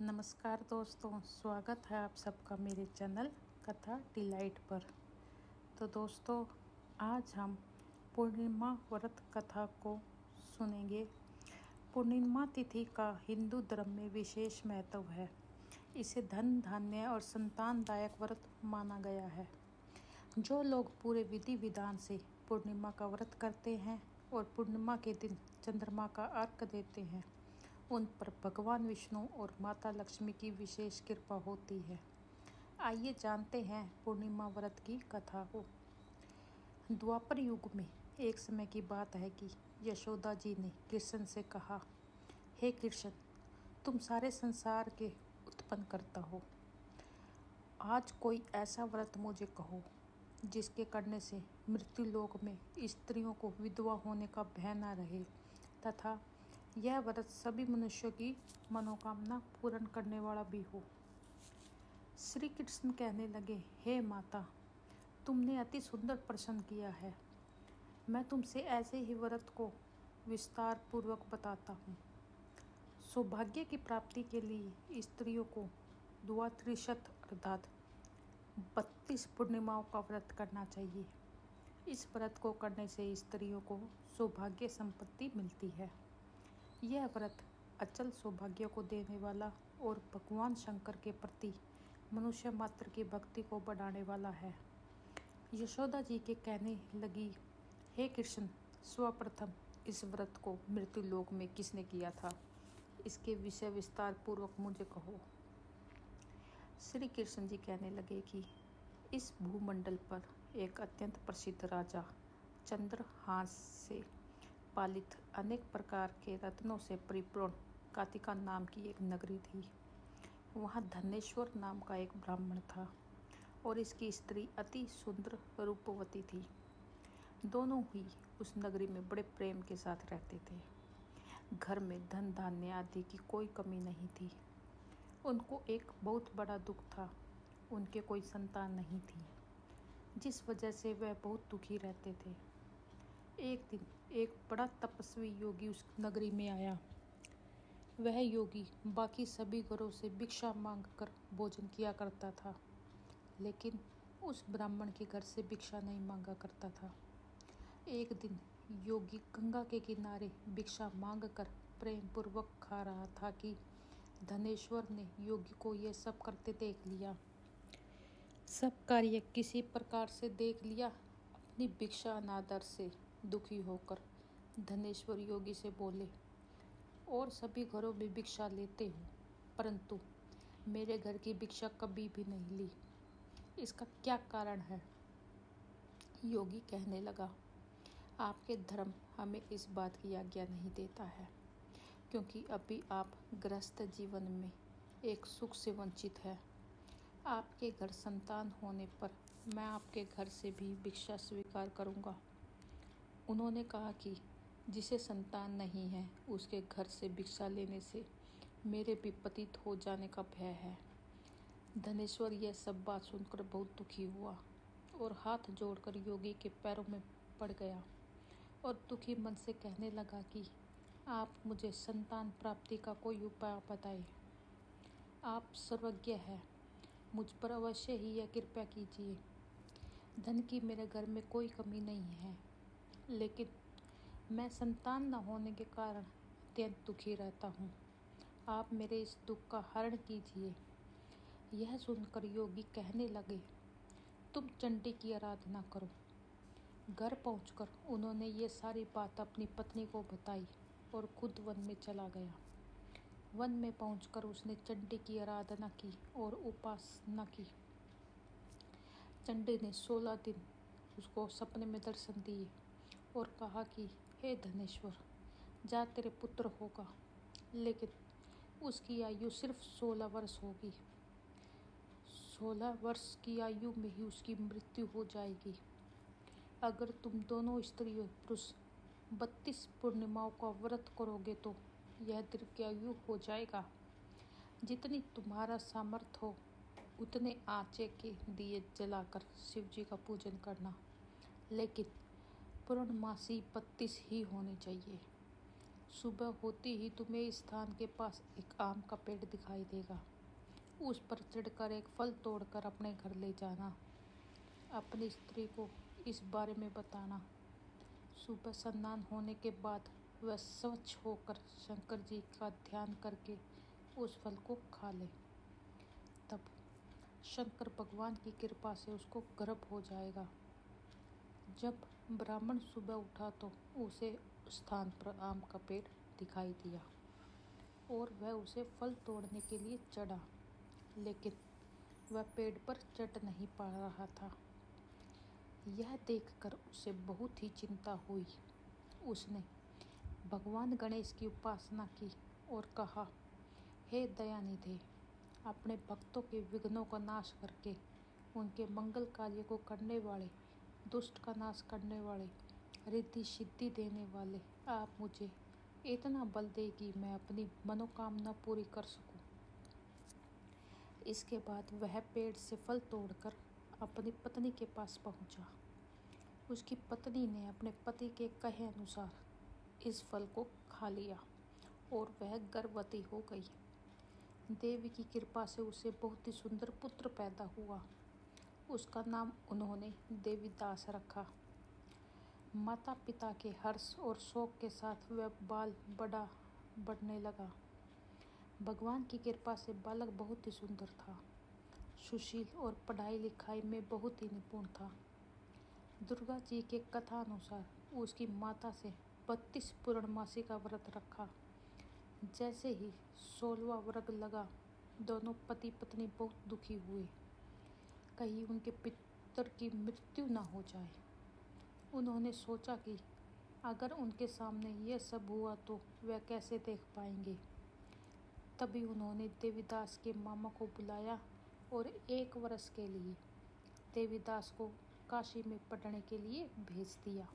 नमस्कार दोस्तों, स्वागत है आप सबका मेरे चैनल कथा डिलाइट पर। तो दोस्तों, आज हम पूर्णिमा व्रत कथा को सुनेंगे। पूर्णिमा तिथि का हिंदू धर्म में विशेष महत्व है। इसे धन धान्य और संतानदायक व्रत माना गया है। जो लोग पूरे विधि विधान से पूर्णिमा का व्रत करते हैं और पूर्णिमा के दिन चंद्रमा का अर्घ्य देते हैं, उन पर भगवान विष्णु और माता लक्ष्मी की विशेष कृपा होती है। आइए जानते हैं पूर्णिमा व्रत की कथा को। द्वापर युग में एक समय की बात है कि यशोदा जी ने कृष्ण से कहा, हे कृष्ण, तुम सारे संसार के उत्पन्न करता हो। आज कोई ऐसा व्रत मुझे कहो जिसके करने से मृत्यु लोक में स्त्रियों को विधवा होने का भय न रहे तथा यह व्रत सभी मनुष्यों की मनोकामना पूर्ण करने वाला भी हो। श्री कृष्ण कहने लगे, हे माता, तुमने अति सुंदर प्रश्न किया है। मैं तुमसे ऐसे ही व्रत को विस्तार पूर्वक बताता हूँ। सौभाग्य की प्राप्ति के लिए स्त्रियों को द्वात्रिशत अर्थात 32 पूर्णिमाओं का व्रत करना चाहिए। इस व्रत को करने से स्त्रियों को सौभाग्य संपत्ति मिलती है। यह व्रत अचल सौभाग्य को देने वाला और भगवान शंकर के प्रति मनुष्य मात्र की भक्ति को बढ़ाने वाला है। यशोदा जी के कहने लगी, हे कृष्ण, सर्वप्रथम इस व्रत को मृत्यु लोक में किसने किया था, इसके विषय विस्तार पूर्वक मुझे कहो। श्री कृष्ण जी कहने लगे कि इस भूमंडल पर एक अत्यंत प्रसिद्ध राजा चंद्रहास से पालित अनेक प्रकार के रत्नों से परिपूर्ण कातिका नाम की एक नगरी थी। वहाँ धनेश्वर नाम का एक ब्राह्मण था और इसकी स्त्री अति सुंदर रूपवती थी। दोनों ही उस नगरी में बड़े प्रेम के साथ रहते थे। घर में धन धान्य आदि की कोई कमी नहीं थी। उनको एक बहुत बड़ा दुख था, उनके कोई संतान नहीं थी, जिस वजह से वह बहुत दुखी रहते थे। एक दिन एक बड़ा तपस्वी योगी उस नगरी में आया। वह योगी बाकी सभी घरों से भिक्षा मांगकर भोजन किया करता था, लेकिन उस ब्राह्मण के घर से भिक्षा नहीं मांगा करता था। एक दिन योगी गंगा के किनारे भिक्षा मांगकर प्रेम पूर्वक खा रहा था कि धनेश्वर ने योगी को यह सब करते देख लिया। सब कार्य किसी प्रकार से देख लिया। अपनी भिक्षा अनादर से दुखी होकर धनेश्वर योगी से बोले, और सभी घरों में भिक्षा लेते हो, परंतु मेरे घर की भिक्षा कभी भी नहीं ली। इसका क्या कारण है? योगी कहने लगा, आपके धर्म हमें इस बात की आज्ञा नहीं देता है, क्योंकि अभी आप गृहस्थ जीवन में एक सुख से वंचित है। आपके घर संतान होने पर मैं आपके घर से भी भिक्षा स्वीकार करूँगा। उन्होंने कहा कि जिसे संतान नहीं है उसके घर से भिक्षा लेने से मेरे विपरीत हो जाने का भय है। धनेश्वर यह सब बात सुनकर बहुत दुखी हुआ और हाथ जोड़कर योगी के पैरों में पड़ गया और दुखी मन से कहने लगा कि आप मुझे संतान प्राप्ति का कोई उपाय बताएं। आप सर्वज्ञ हैं, मुझ पर अवश्य ही यह कृपा कीजिए। धन की मेरे घर में कोई कमी नहीं है, लेकिन मैं संतान न होने के कारण अत्यंत दुखी रहता हूँ। आप मेरे इस दुख का हरण कीजिए। यह सुनकर योगी कहने लगे, तुम चंडी की आराधना करो। घर पहुंचकर उन्होंने ये सारी बात अपनी पत्नी को बताई और खुद वन में चला गया। वन में पहुंचकर उसने चंडी की आराधना की और उपासना की। चंडी ने 16 दिन उसको सपने में दर्शन दिए और कहा कि हे धनेश्वर, जा तेरे पुत्र होगा, लेकिन उसकी आयु सिर्फ 16 वर्ष होगी। 16 वर्ष की आयु में ही उसकी मृत्यु हो जाएगी। अगर तुम दोनों स्त्री और पुरुष 32 पूर्णिमाओं का व्रत करोगे तो यह दीर्घायु हो जाएगा। जितनी तुम्हारा सामर्थ्य हो उतने आँचे के दिए जलाकर शिव जी का पूजन करना, लेकिन पूर्णमासी 32 ही होनी चाहिए। सुबह होती ही तुम्हें इस स्थान के पास एक आम का पेड़ दिखाई देगा। उस पर चढ़कर एक फल तोड़कर अपने घर ले जाना। अपनी स्त्री को इस बारे में बताना। सुबह स्नान होने के बाद वह स्वच्छ होकर शंकर जी का ध्यान करके उस फल को खा ले। तब शंकर भगवान की कृपा से उसको गर्भ हो जाएगा। जब ब्राह्मण सुबह उठा तो उसे उस स्थान पर आम का पेड़ दिखाई दिया और वह उसे फल तोड़ने के लिए चढ़ा, लेकिन वह पेड़ पर चढ़ नहीं पा रहा था। यह देखकर उसे बहुत ही चिंता हुई। उसने भगवान गणेश की उपासना की और कहा, हे दयानिधे, अपने भक्तों के विघ्नों का नाश करके उनके मंगल कार्य को करने वाले, दुष्ट का नाश करने वाले, रिद्धि सिद्धि देने वाले, आप मुझे इतना बल दे कि मैं अपनी मनोकामना पूरी कर सकूं। इसके बाद वह पेड़ से फल तोड़कर अपनी पत्नी के पास पहुंचा। उसकी पत्नी ने अपने पति के कहे अनुसार इस फल को खा लिया और वह गर्भवती हो गई। देवी की कृपा से उसे बहुत ही सुंदर पुत्र पैदा हुआ। उसका नाम उन्होंने देवीदास रखा। माता पिता के हर्ष और शोक के साथ वह बाल बढ़ने लगा। भगवान की कृपा से बालक बहुत ही सुंदर था, सुशील और पढ़ाई लिखाई में बहुत ही निपुण था। दुर्गा जी के कथा अनुसार उसकी माता से 32 पूर्णमासी का व्रत रखा। जैसे ही 16वां व्रत लगा, दोनों पति पत्नी बहुत दुखी हुए, कहीं उनके पितर की मृत्यु न हो जाए। उन्होंने सोचा कि अगर उनके सामने यह सब हुआ तो वह कैसे देख पाएंगे। तभी उन्होंने देवीदास के मामा को बुलाया और 1 वर्ष के लिए देवीदास को काशी में पढ़ने के लिए भेज दिया।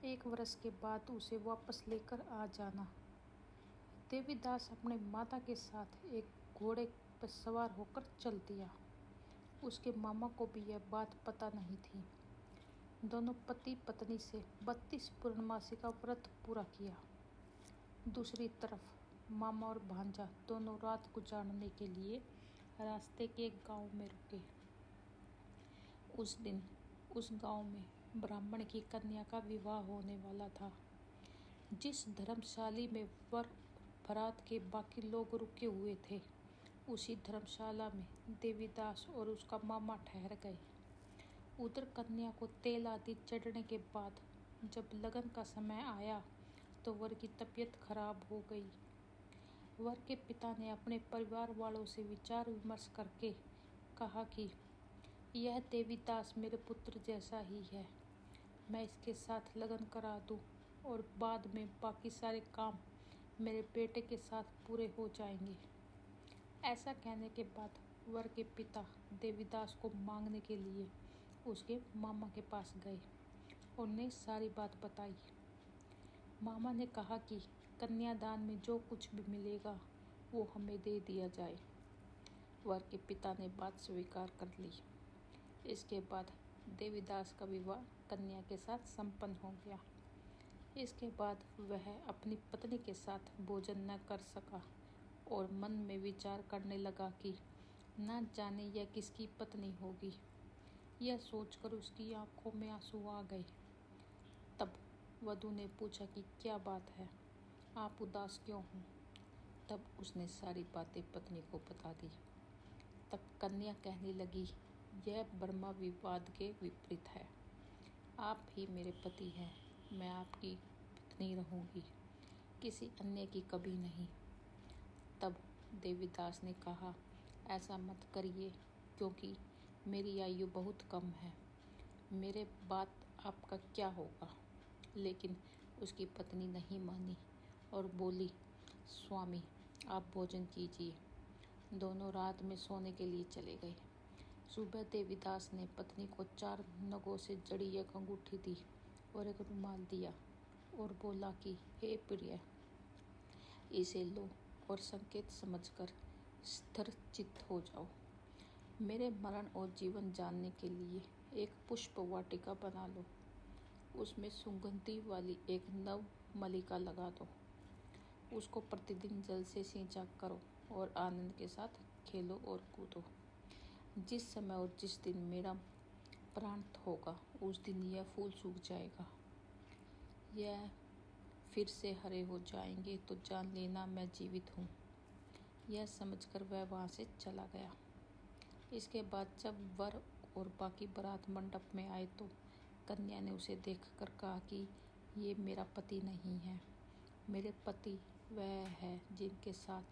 1 वर्ष के बाद उसे वापस लेकर आ जाना। देवीदास अपने माता के साथ एक घोड़े पर सवार होकर चल दिया। उसके मामा को भी यह बात पता नहीं थी। दोनों पति पत्नी से 32 पूर्णमासी का व्रत पूरा किया। दूसरी तरफ मामा और भांजा दोनों रात गुजारने के लिए रास्ते के एक गांव में रुके। उस दिन उस गांव में ब्राह्मण की कन्या का विवाह होने वाला था। जिस धर्मशाला में वर बारात के बाकी लोग रुके हुए थे, उसी धर्मशाला में देवीदास और उसका मामा ठहर गए। उधर कन्या को तेल आदि चढ़ने के बाद जब लगन का समय आया तो वर की तबीयत खराब हो गई। वर के पिता ने अपने परिवार वालों से विचार विमर्श करके कहा कि यह देवीदास मेरे पुत्र जैसा ही है, मैं इसके साथ लगन करा दूं और बाद में बाकी सारे काम मेरे बेटे के साथ पूरे हो जाएंगे। ऐसा कहने के बाद वर के पिता देवीदास को मांगने के लिए उसके मामा के पास गए और उन्हें सारी बात बताई। मामा ने कहा कि कन्यादान में जो कुछ भी मिलेगा वो हमें दे दिया जाए। वर के पिता ने बात स्वीकार कर ली। इसके बाद देवीदास का विवाह कन्या के साथ संपन्न हो गया। इसके बाद वह अपनी पत्नी के साथ भोजन न कर सका और मन में विचार करने लगा कि न जाने यह किसकी पत्नी होगी। यह सोचकर उसकी आंखों में आंसू आ गए। तब वधू ने पूछा कि क्या बात है, आप उदास क्यों हो। तब उसने सारी बातें पत्नी को बता दी। तब कन्या कहने लगी, यह ब्रह्मा विवाद के विपरीत है। आप ही मेरे पति हैं, मैं आपकी पत्नी रहूंगी, किसी अन्य की कभी नहीं। तब देवीदास ने कहा, ऐसा मत करिए, क्योंकि मेरी आयु बहुत कम है, मेरे बाद आपका क्या होगा। लेकिन उसकी पत्नी नहीं मानी और बोली, स्वामी आप भोजन कीजिए। दोनों रात में सोने के लिए चले गए। सुबह देवीदास ने पत्नी को 4 नगों से जड़ी एक अंगूठी दी और एक रुमाल दिया और बोला कि हे प्रिय, इसे लो और संकेत समझकर स्थिर चित्त हो जाओ। मेरे मरण और जीवन जानने के लिए एक पुष्प वाटिका बना लो, उसमें सुगंधी वाली एक नव मलिका लगा दो उसको प्रतिदिन जल से सिंचा करो और आनंद के साथ खेलो और कूदो। जिस समय और जिस दिन मेरा प्रांत होगा उस दिन यह फूल सूख जाएगा, यह फिर से हरे हो जाएंगे तो जान लेना मैं जीवित हूँ। यह समझकर वह वहाँ से चला गया। इसके बाद जब वर और बाकी बारात मंडप में आए तो कन्या ने उसे देखकर कहा कि ये मेरा पति नहीं है। मेरे पति वह है जिनके साथ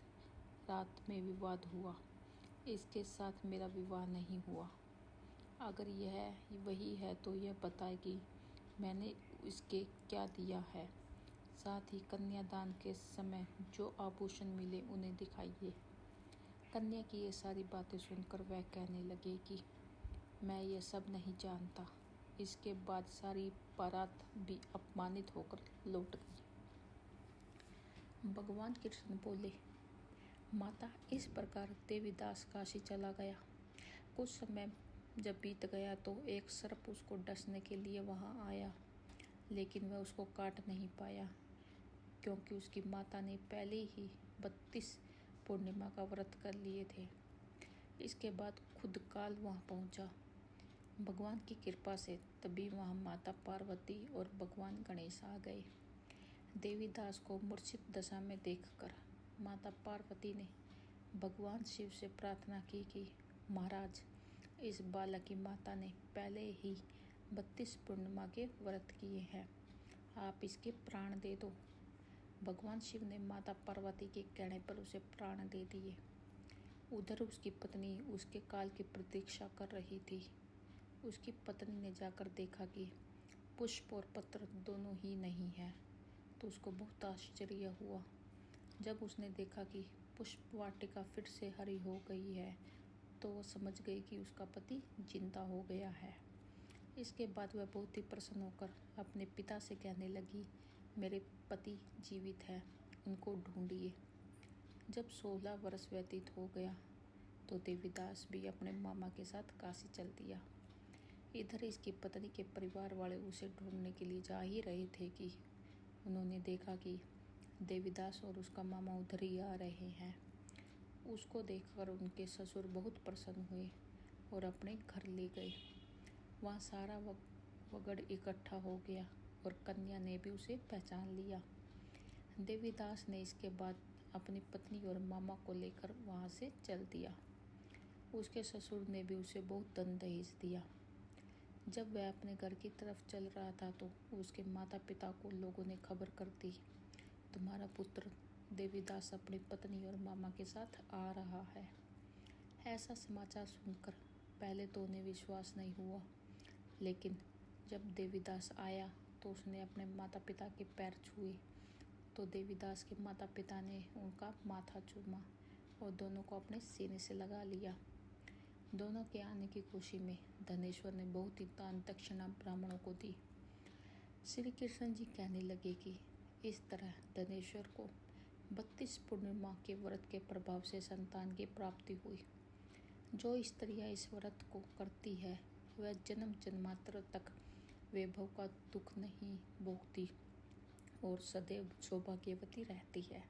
रात में विवाद हुआ, इसके साथ मेरा विवाह नहीं हुआ। अगर यह वही है तो यह बताए कि मैंने इसके क्या दिया है, साथ ही कन्यादान के समय जो आभूषण मिले उन्हें दिखाइए। कन्या की ये सारी बातें सुनकर वह कहने लगे कि मैं ये सब नहीं जानता। इसके बाद सारी बारात भी अपमानित होकर लौट गई। भगवान कृष्ण बोले, माता, इस प्रकार देवीदास काशी चला गया। कुछ समय जब बीत गया तो एक सर्प उसको डसने के लिए वहां आया, लेकिन वह उसको काट नहीं पाया क्योंकि उसकी माता ने पहले ही 32 पूर्णिमा का व्रत कर लिए थे। इसके बाद खुद काल वहां पहुंचा। भगवान की कृपा से तभी वहां माता पार्वती और भगवान गणेश आ गए। देवीदास को मूर्छित दशा में देखकर माता पार्वती ने भगवान शिव से प्रार्थना की कि महाराज, इस बालक की माता ने पहले ही 32 पूर्णिमा के व्रत किए हैं, आप इसके प्राण दे दो। भगवान शिव ने माता पार्वती के कहने पर उसे प्राण दे दिए। उधर उसकी पत्नी उसके काल की प्रतीक्षा कर रही थी। उसकी पत्नी ने जाकर देखा कि पुष्प और पत्र दोनों ही नहीं है, तो उसको बहुत आश्चर्य हुआ। जब उसने देखा कि पुष्प वाटिका फिर से हरी हो गई है तो वह समझ गई कि उसका पति जिंदा हो गया है। इसके बाद वह बहुत ही प्रसन्न होकर अपने पिता से कहने लगी, मेरे पति जीवित है, उनको ढूंढिए। जब 16 वर्ष व्यतीत हो गया तो देवीदास भी अपने मामा के साथ काशी चल दिया। इधर इसकी पत्नी के परिवार वाले उसे ढूंढने के लिए जा ही रहे थे कि उन्होंने देखा कि देवीदास और उसका मामा उधर ही आ रहे हैं। उसको देखकर उनके ससुर बहुत प्रसन्न हुए और अपने घर ले गए। वहाँ सारा वगड़ इकट्ठा हो गया और कन्या ने भी उसे पहचान लिया। देवीदास ने इसके बाद अपनी पत्नी और मामा को लेकर वहाँ से चल दिया। उसके ससुर ने भी उसे बहुत धन दहेज दिया। जब वह अपने घर की तरफ चल रहा था तो उसके माता पिता को लोगों ने खबर कर दी, तुम्हारा पुत्र देवीदास अपनी पत्नी और मामा के साथ आ रहा है। ऐसा समाचार सुनकर पहले तो उन्हें विश्वास नहीं हुआ, लेकिन जब देवीदास आया तो उसने अपने माता पिता के पैर छुए तो देवीदास के माता पिता ने उनका माथा चूमा और दोनों को अपने सीने से लगा लिया। दोनों के आने की खुशी में धनेश्वर ने बहुत ही दान दक्षिणा ब्राह्मणों को दी। श्री कृष्ण जी कहने लगे कि इस तरह धनेश्वर को 32 पूर्णिमा के व्रत के प्रभाव से संतान की प्राप्ति हुई। जो स्त्रियां इस व्रत को करती है वह जन्म जन्मांतर तक वैभव का दुख नहीं भोगती और सदैव सौभाग्यवती रहती है।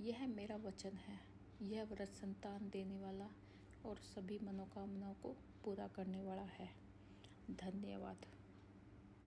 यह मेरा वचन है। यह व्रत संतान देने वाला और सभी मनोकामनाओं को पूरा करने वाला है। धन्यवाद।